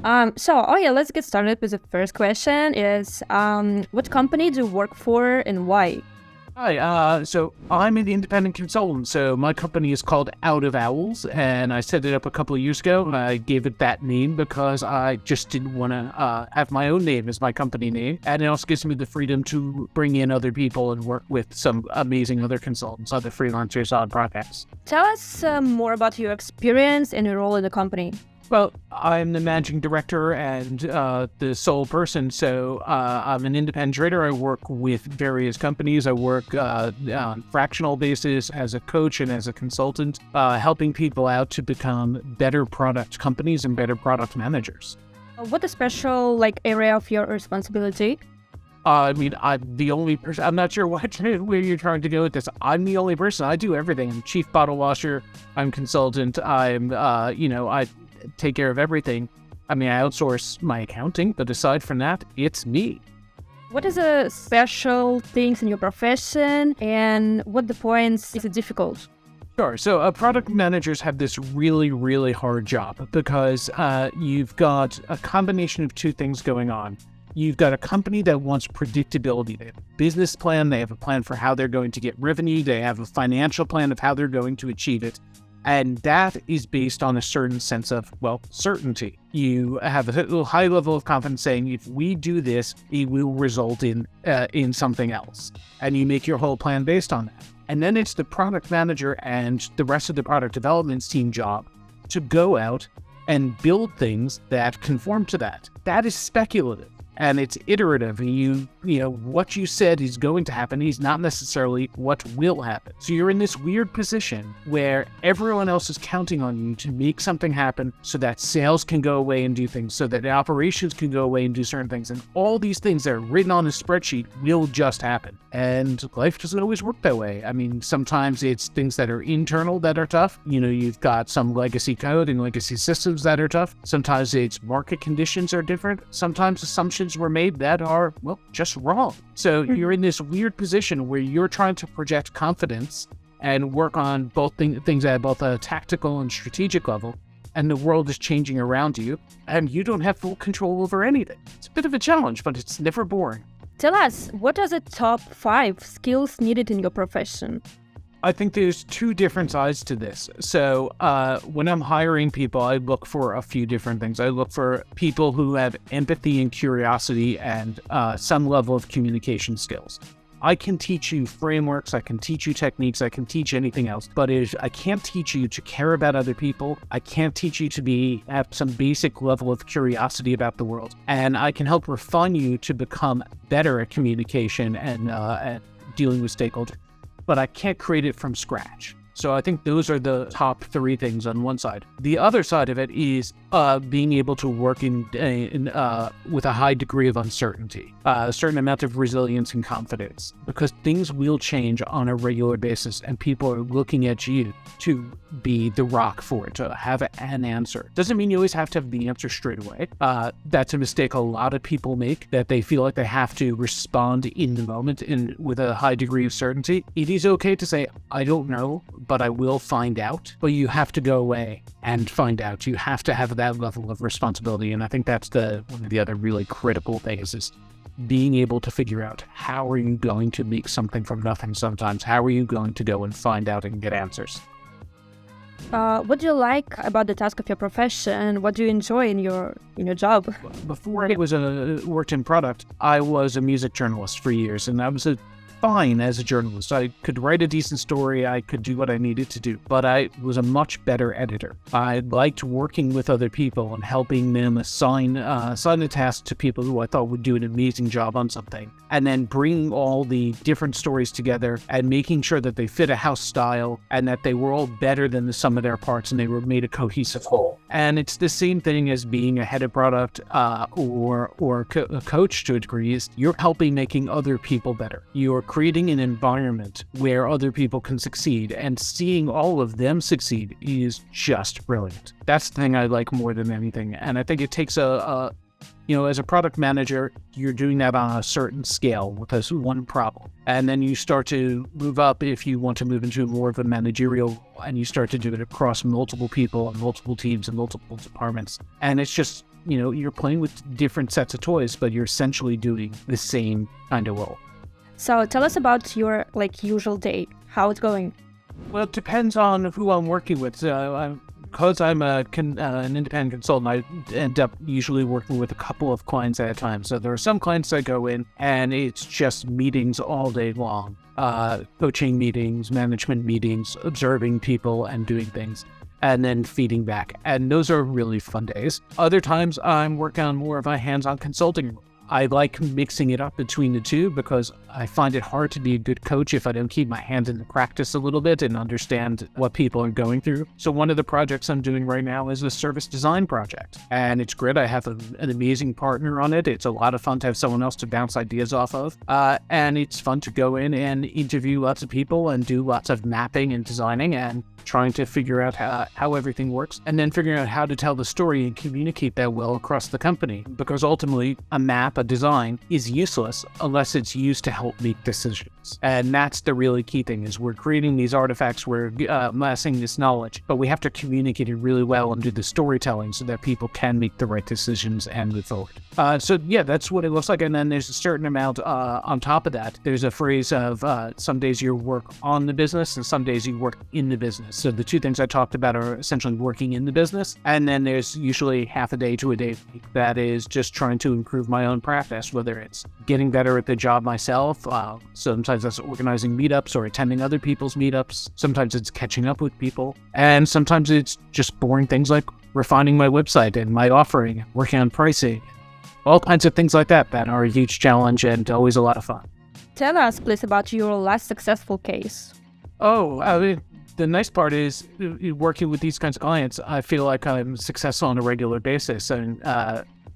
Let's get started with the first question is, what company do you work for and why? Hi, so I'm an independent consultant, so my company is called Out of Owls, and I set it up a couple of years ago. I gave it that name because I just didn't want to have my own name as my company name, and it also gives me the freedom to bring in other people and work with some amazing other consultants, other freelancers on projects. Tell us more about your experience and your role in the company. Well, I'm the managing director and the sole person, so I'm an independent trader. I work with various companies. I work on fractional basis as a coach and as a consultant, helping people out to become better product companies and better product managers. What a special area of your responsibility? I'm the only person. I'm not sure where you're trying to go with this. I'm the only person. I do everything. I'm chief bottle washer. I'm consultant. I take care of everything. I outsource my accounting, but aside from that, it's me. What is the special things in your profession and what the points is it difficult? Sure. So product managers have this really, really hard job because you've got a combination of two things going on. You've got a company that wants predictability. They have a business plan. They have a plan for how they're going to get revenue. They have a financial plan of how they're going to achieve it. And that is based on a certain sense of, certainty. You have a high level of confidence saying, if we do this, it will result in something else. And you make your whole plan based on that. And then it's the product manager and the rest of the product development team job to go out and build things that conform to that. That is speculative. And it's iterative. And what you said is going to happen is not necessarily what will happen. So you're in this weird position where everyone else is counting on you to make something happen so that sales can go away and do things, so that the operations can go away and do certain things. And all these things that are written on a spreadsheet will just happen. And life doesn't always work that way. Sometimes it's things that are internal that are tough. You've got some legacy code and legacy systems that are tough. Sometimes it's market conditions are different. Sometimes assumptions were made that are, just wrong. So you're in this weird position where you're trying to project confidence and work on both things at both a tactical and strategic level, and the world is changing around you, and you don't have full control over anything. It's a bit of a challenge, but it's never boring. Tell us, what are the top 5 skills needed in your profession? I think there's two different sides to this. So when I'm hiring people, I look for a few different things. I look for people who have empathy and curiosity and some level of communication skills. I can teach you frameworks, I can teach you techniques, I can teach anything else, but I can't teach you to care about other people. I can't teach you to have some basic level of curiosity about the world. And I can help refine you to become better at communication and dealing with stakeholders, but I can't create it from scratch. So I think those are the top 3 things on one side. The other side of it is being able to work with a high degree of uncertainty, a certain amount of resilience and confidence, because things will change on a regular basis and people are looking at you to be the rock for it, to have an answer. Doesn't mean you always have to have the answer straight away. That's a mistake a lot of people make, that they feel like they have to respond in the moment with a high degree of certainty. It is okay to say, I don't know, but I will find out. But you have to go away and find out. You have to have that level of responsibility. And I think that's one of the other really critical things is being able to figure out how are you going to make something from nothing sometimes? How are you going to go and find out and get answers? What do you like about the task of your profession? What do you enjoy in your job? Before I worked in product, I was a music journalist for years, and I was fine as a journalist. I could write a decent story, I could do what I needed to do, but I was a much better editor. I liked working with other people and helping them assign a task to people who I thought would do an amazing job on something, and then bringing all the different stories together and making sure that they fit a house style and that they were all better than the sum of their parts and they were made a cohesive whole. And it's the same thing as being a head of product or a coach to a degree. Is you're helping making other people better. You're creating an environment where other people can succeed, and seeing all of them succeed is just brilliant. That's the thing I like more than anything. And I think it takes as a product manager, you're doing that on a certain scale with this one problem. And then you start to move up if you want to move into more of a managerial, and you start to do it across multiple people and multiple teams and multiple departments. And it's just you're playing with different sets of toys, but you're essentially doing the same kind of role. So tell us about your usual day. How it's going? Well, it depends on who I'm working with. Because I'm an independent consultant, I end up usually working with a couple of clients at a time. So there are some clients I go in and it's just meetings all day long. Coaching meetings, management meetings, observing people and doing things, and then feeding back. And those are really fun days. Other times I'm working on more of a hands-on consulting. I like mixing it up between the two because I find it hard to be a good coach if I don't keep my hand in the practice a little bit and understand what people are going through. So one of the projects I'm doing right now is a service design project. And it's great. I have an amazing partner on it. It's a lot of fun to have someone else to bounce ideas off of. And it's fun to go in and interview lots of people and do lots of mapping and designing and trying to figure out how everything works, and then figuring out how to tell the story and communicate that well across the company. Because ultimately, a map, a design, is useless unless it's used to help make decisions. And that's the really key thing, is we're creating these artifacts, we're amassing this knowledge, but we have to communicate it really well and do the storytelling so that people can make the right decisions and move forward. So yeah, that's what it looks like. And then there's a certain amount on top of that. There's a phrase of some days you work on the business and some days you work in the business. So the two things I talked about are essentially working in the business. And then there's usually half a day to a day that is just trying to improve my own practice, whether it's getting better at the job myself. Sometimes that's organizing meetups or attending other people's meetups. Sometimes it's catching up with people. And sometimes it's just boring things like refining my website and my offering, working on pricing, all kinds of things like that are a huge challenge and always a lot of fun. Tell us, please, about your last successful case. The nice part is working with these kinds of clients, I feel like I'm successful on a regular basis. And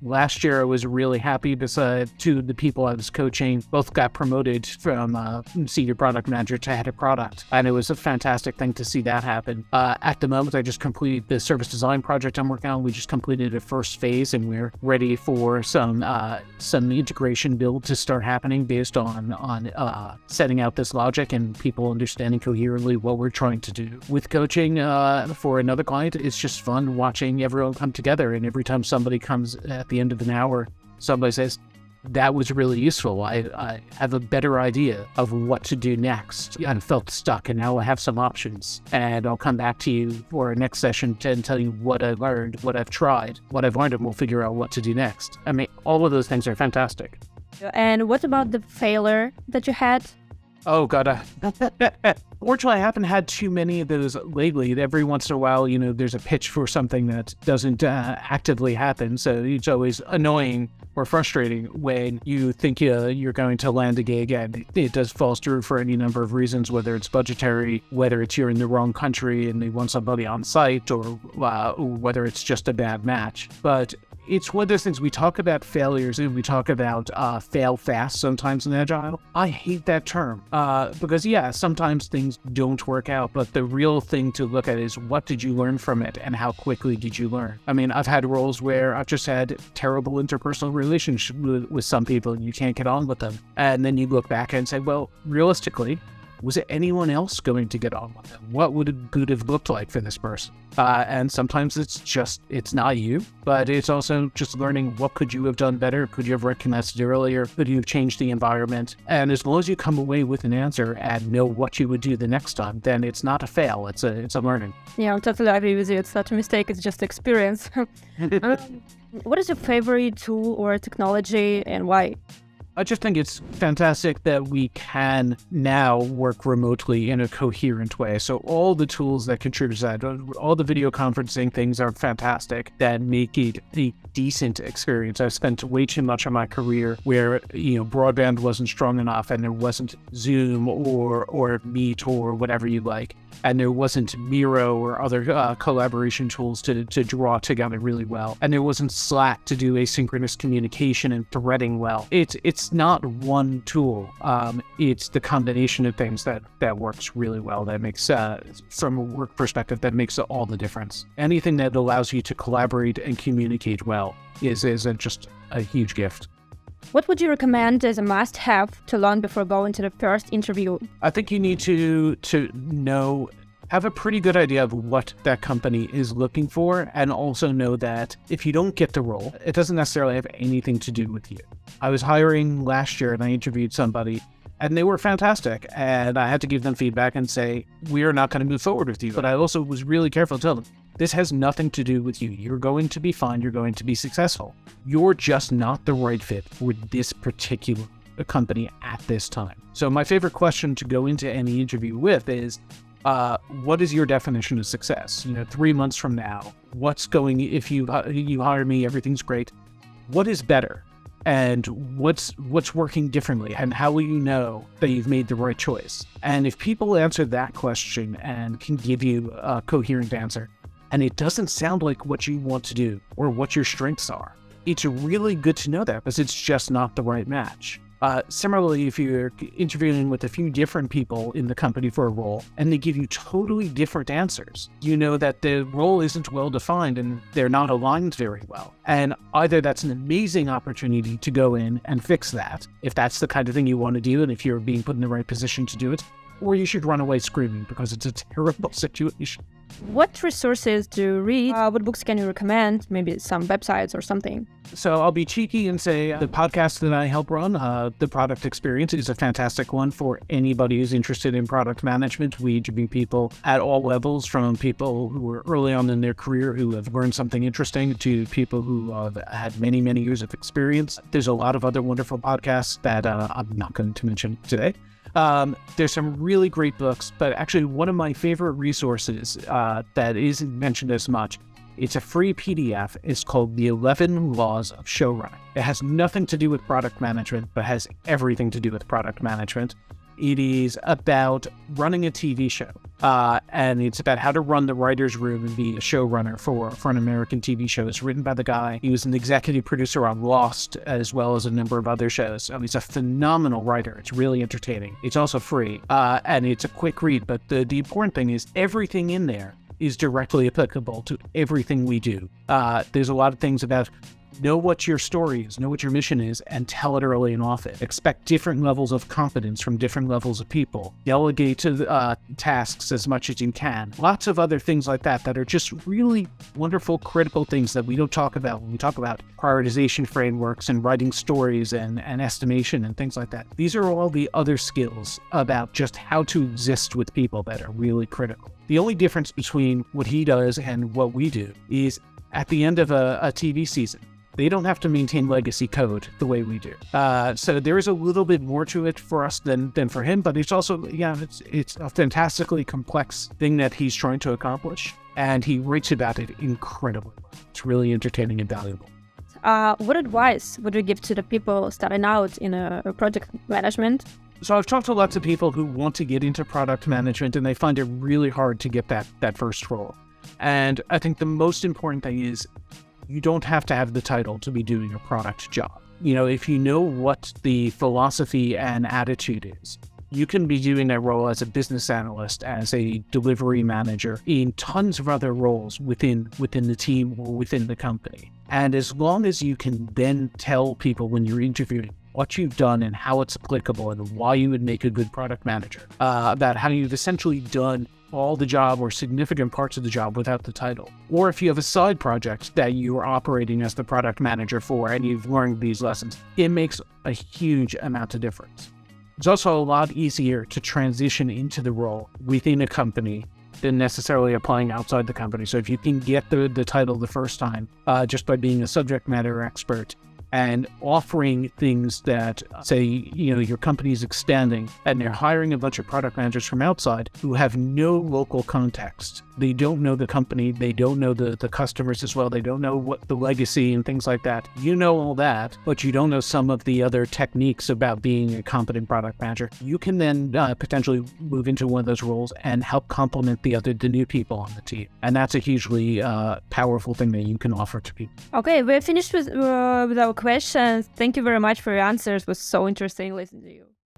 last year I was really happy because two of the people I was coaching both got promoted from senior product manager to head of product. And it was a fantastic thing to see that happen. At the moment, I just completed the service design project I'm working on. We just completed the first phase and we're ready for some integration build to start happening based on setting out this logic and people understanding coherently what we're trying to do. With coaching for another client, it's just fun watching everyone come together. And every time somebody comes at the end of an hour, somebody says, that was really useful. I have a better idea of what to do next. I felt stuck and now I have some options. And I'll come back to you for a next session and tell you what I learned, what I've tried, what I've learned, and we'll figure out what to do next. I mean, all of those things are fantastic. And what about the failure that you had? Oh, God. Fortunately, I haven't had too many of those lately. Every once in a while, there's a pitch for something that doesn't actively happen. So it's always annoying or frustrating when you think you're going to land a gig and it does fall through for any number of reasons, whether it's budgetary, whether it's you're in the wrong country and they want somebody on site, or whether it's just a bad match. But it's one of those things, we talk about failures and we talk about fail fast sometimes in Agile. I hate that term because, sometimes things don't work out, but the real thing to look at is what did you learn from it and how quickly did you learn? I mean, I've had roles where I've just had terrible interpersonal relationships with some people and you can't get on with them. And then you look back and say, well, realistically, was it anyone else going to get on with them? What would it good have looked like for this person? And sometimes it's not you, but it's also just learning what could you have done better? Could you have recognized it earlier? Could you have changed the environment? And as long as you come away with an answer and know what you would do the next time, then it's not a fail, it's a learning. Yeah, I totally agree with you. It's not a mistake, it's just experience. What is your favorite tool or technology and why? I just think it's fantastic that we can now work remotely in a coherent way. So all the tools that contribute to that, all the video conferencing things are fantastic that make it a decent experience. I've spent way too much of my career where, broadband wasn't strong enough and there wasn't Zoom or Meet or whatever you like. And there wasn't Miro or other collaboration tools to draw together really well. And there wasn't Slack to do asynchronous communication and threading well. It's not one tool. It's the combination of things that works really well. That makes, from a work perspective, that makes all the difference. Anything that allows you to collaborate and communicate well is just a huge gift. What would you recommend as a must-have to learn before going to the first interview? I think you need to know have a pretty good idea of what that company is looking for, and also know that if you don't get the role, it doesn't necessarily have anything to do with you. I was hiring last year and I interviewed somebody and they were fantastic, and I had to give them feedback and say, we are not going to move forward with you. But I also was really careful to tell them, this has nothing to do with you. You're going to be fine. You're going to be successful. You're just not the right fit for this particular company at this time. So my favorite question to go into any interview with is, what is your definition of success? 3 months from now, if you hire me, everything's great. What is better? And what's working differently, and how will you know that you've made the right choice? And if people answer that question and can give you a coherent answer, and it doesn't sound like what you want to do or what your strengths are, it's really good to know that, because it's just not the right match. Similarly, if you're interviewing with a few different people in the company for a role and they give you totally different answers, you know that the role isn't well defined and they're not aligned very well. And either that's an amazing opportunity to go in and fix that, if that's the kind of thing you want to do and if you're being put in the right position to do it, or you should run away screaming because it's a terrible situation. What resources do you read? What books can you recommend? Maybe some websites or something. So I'll be cheeky and say the podcast that I help run, The Product Experience, is a fantastic one for anybody who's interested in product management. We interview people at all levels, from people who are early on in their career who have learned something interesting to people who have had many, many years of experience. There's a lot of other wonderful podcasts that I'm not going to mention today. There's some really great books, but actually one of my favorite resources that isn't mentioned as much, it's a free PDF. It's called The 11 Laws of Showrunning. It has nothing to do with product management, but has everything to do with product management. It is about running a TV show, and it's about how to run the writer's room and be a showrunner for an American TV show. It's written by the guy. He was an executive producer on Lost, as well as a number of other shows. So he's a phenomenal writer. It's really entertaining. It's also free, and it's a quick read. But the important thing is everything in there is directly applicable to everything we do. There's a lot of things about know what your story is, know what your mission is, and tell it early and often. Expect different levels of competence from different levels of people. Delegate to tasks as much as you can. Lots of other things like that that are just really wonderful, critical things that we don't talk about when we talk about prioritization frameworks and writing stories and estimation and things like that. These are all the other skills about just how to exist with people that are really critical. The only difference between what he does and what we do is at the end of a TV season, they don't have to maintain legacy code the way we do. So there is a little bit more to it for us than for him, but it's also, it's a fantastically complex thing that he's trying to accomplish, and he writes about it incredibly well. It's really entertaining and valuable. What advice would you give to the people starting out in a project management? So I've talked to lots of people who want to get into product management, and they find it really hard to get that first role. And I think the most important thing is you don't have to have the title to be doing a product job. If you know what the philosophy and attitude is, you can be doing that role as a business analyst, as a delivery manager, in tons of other roles within the team or within the company. And as long as you can then tell people when you're interviewing what you've done and how it's applicable and why you would make a good product manager, about how you've essentially done all the job or significant parts of the job without the title. Or if you have a side project that you are operating as the product manager for and you've learned these lessons, it makes a huge amount of difference. It's also a lot easier to transition into the role within a company than necessarily applying outside the company. So if you can get the title the first time, just by being a subject matter expert and offering things that, say, your company is expanding and they're hiring a bunch of product managers from outside who have no local context. They don't know the company. They don't know the customers as well. They don't know what the legacy and things like that. You know all that, but you don't know some of the other techniques about being a competent product manager. You can then potentially move into one of those roles and help complement the new people on the team. And that's a hugely powerful thing that you can offer to people. Okay, we're finished with our questions. Thank you very much for your answers. It was so interesting listening to you.